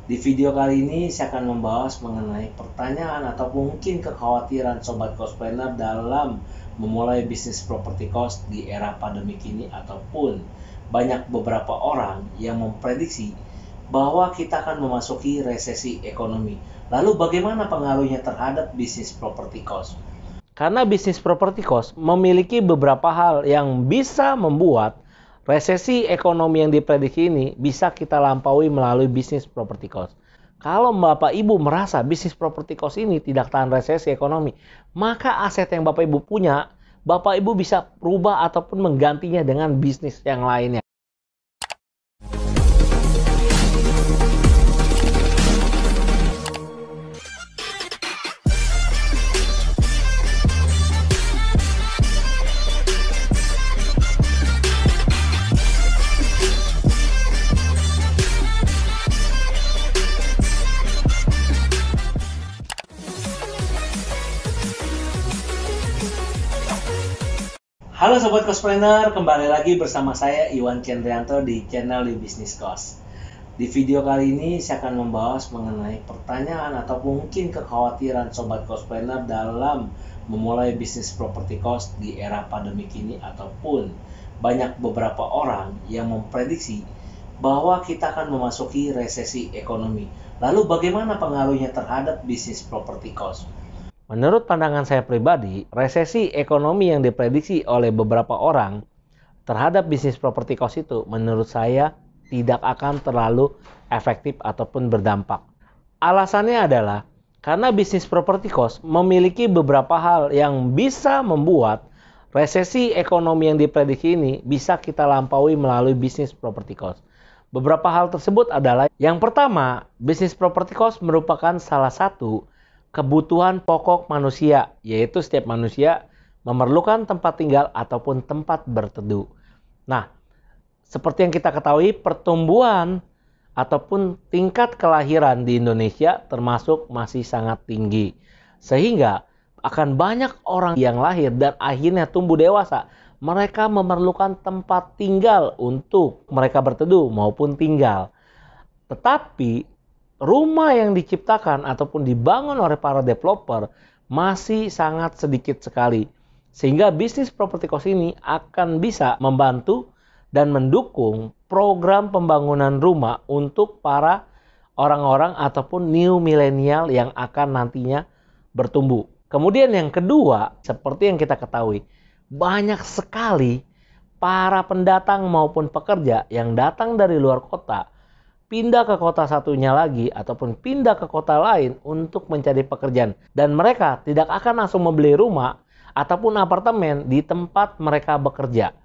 Di video kali ini saya akan membahas mengenai pertanyaan atau mungkin kekhawatiran Sobat Cosplanner dalam memulai bisnis properti kos di era pandemi ini, ataupun banyak beberapa orang yang memprediksi bahwa kita akan memasuki resesi ekonomi. Lalu bagaimana pengaruhnya terhadap bisnis properti kos? Karena bisnis properti kos memiliki beberapa hal yang bisa membuat resesi ekonomi yang diprediksi ini bisa kita lampaui melalui bisnis properti kos. Kalau Bapak Ibu merasa bisnis properti kos ini tidak tahan resesi ekonomi, maka aset yang Bapak Ibu punya, Bapak Ibu bisa rubah ataupun menggantinya dengan bisnis yang lainnya. Halo Sobat Cosplanner, kembali lagi bersama saya Iwan Cendrianto di channel di Bisnis Kos. Di video kali ini saya akan membahas mengenai pertanyaan atau mungkin kekhawatiran Sobat Cosplanner dalam memulai bisnis properti kos di era pandemi ini, ataupun banyak beberapa orang yang memprediksi bahwa kita akan memasuki resesi ekonomi. Lalu bagaimana pengaruhnya terhadap bisnis properti kos? Menurut pandangan saya pribadi, resesi ekonomi yang diprediksi oleh beberapa orang terhadap bisnis properti kos itu menurut saya tidak akan terlalu efektif ataupun berdampak. Alasannya adalah karena bisnis properti kos memiliki beberapa hal yang bisa membuat resesi ekonomi yang diprediksi ini bisa kita lampaui melalui bisnis properti kos. Beberapa hal tersebut adalah, yang pertama, bisnis properti kos merupakan salah satu kebutuhan pokok manusia, yaitu setiap manusia memerlukan tempat tinggal ataupun tempat berteduh. Nah, seperti yang kita ketahui, pertumbuhan ataupun tingkat kelahiran di Indonesia termasuk masih sangat tinggi. Sehingga akan banyak orang yang lahir dan akhirnya tumbuh dewasa. Mereka memerlukan tempat tinggal untuk mereka berteduh maupun tinggal. Tetapi rumah yang diciptakan ataupun dibangun oleh para developer masih sangat sedikit sekali. Sehingga bisnis properti kos ini akan bisa membantu dan mendukung program pembangunan rumah untuk para orang-orang ataupun new milenial yang akan nantinya bertumbuh. Kemudian yang kedua, seperti yang kita ketahui, banyak sekali para pendatang maupun pekerja yang datang dari luar kota pindah ke kota satunya lagi ataupun pindah ke kota lain untuk mencari pekerjaan. Dan mereka tidak akan langsung membeli rumah ataupun apartemen di tempat mereka bekerja.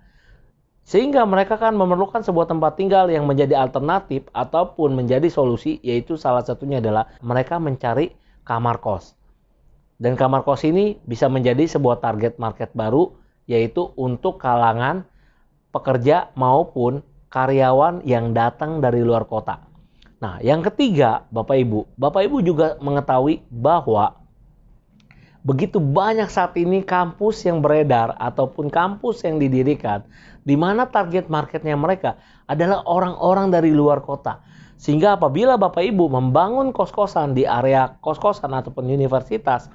Sehingga mereka kan memerlukan sebuah tempat tinggal yang menjadi alternatif ataupun menjadi solusi, yaitu salah satunya adalah mereka mencari kamar kos. Dan kamar kos ini bisa menjadi sebuah target market baru, yaitu untuk kalangan pekerja maupun karyawan yang datang dari luar kota. Nah, yang ketiga, Bapak Ibu juga mengetahui bahwa begitu banyak saat ini kampus yang beredar ataupun kampus yang didirikan, di mana target marketnya mereka adalah orang-orang dari luar kota. Sehingga apabila Bapak Ibu membangun kos-kosan di area kos-kosan ataupun universitas,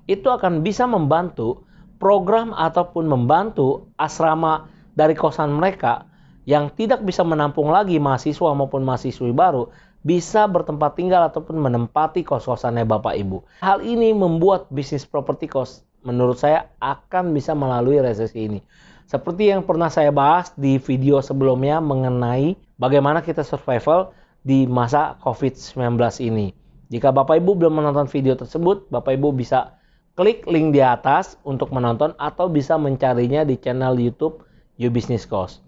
itu akan bisa membantu program ataupun membantu asrama dari kosan mereka yang tidak bisa menampung lagi mahasiswa maupun mahasiswi baru, bisa bertempat tinggal ataupun menempati kos-kosannya Bapak Ibu. Hal ini membuat bisnis properti kos menurut saya akan bisa melalui resesi ini. Seperti yang pernah saya bahas di video sebelumnya mengenai bagaimana kita survival di masa COVID-19 ini. Jika Bapak Ibu belum menonton video tersebut, Bapak Ibu bisa klik link di atas untuk menonton atau bisa mencarinya di channel YouTube You Business Kos.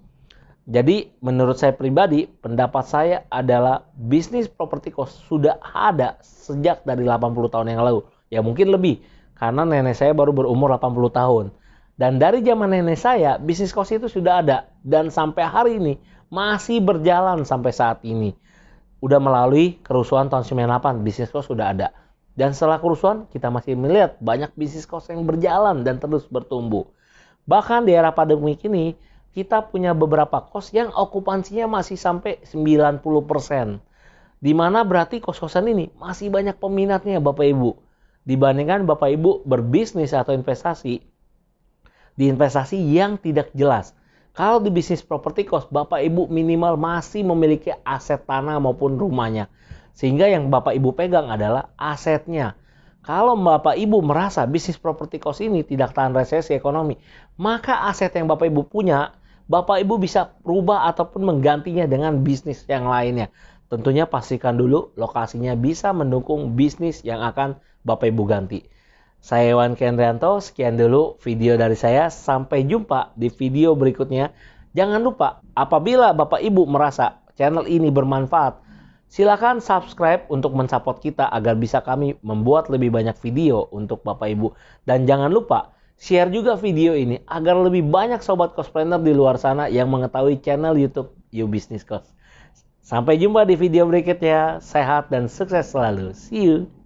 Jadi menurut saya pribadi, pendapat saya adalah bisnis properti kos sudah ada sejak dari 80 tahun yang lalu. Ya mungkin lebih, karena nenek saya baru berumur 80 tahun. Dan dari zaman nenek saya, bisnis kos itu sudah ada. Dan sampai hari ini masih berjalan sampai saat ini. Udah melalui kerusuhan tahun 98, bisnis kos sudah ada. Dan setelah kerusuhan, kita masih melihat banyak bisnis kos yang berjalan dan terus bertumbuh. Bahkan di era pandemi ini, kita punya beberapa kos yang okupansinya masih sampai 90%. Di mana berarti kos-kosan ini masih banyak peminatnya Bapak Ibu. Dibandingkan Bapak Ibu berbisnis atau investasi di investasi yang tidak jelas. Kalau di bisnis properti kos, Bapak Ibu minimal masih memiliki aset tanah maupun rumahnya. Sehingga yang Bapak Ibu pegang adalah asetnya. Kalau Bapak Ibu merasa bisnis properti kos ini tidak tahan resesi ekonomi, maka aset yang Bapak Ibu punya, Bapak Ibu bisa rubah ataupun menggantinya dengan bisnis yang lainnya. Tentunya pastikan dulu lokasinya bisa mendukung bisnis yang akan Bapak Ibu ganti. Saya Iwan Kendrianto, sekian dulu video dari saya. Sampai jumpa di video berikutnya. Jangan lupa, apabila Bapak Ibu merasa channel ini bermanfaat, silakan subscribe untuk mensupport kita agar bisa kami membuat lebih banyak video untuk Bapak Ibu. Dan jangan lupa, share juga video ini agar lebih banyak sobat cospreneur di luar sana yang mengetahui channel YouTube You Business Coach. Sampai jumpa di video berikutnya. Sehat dan sukses selalu. See you.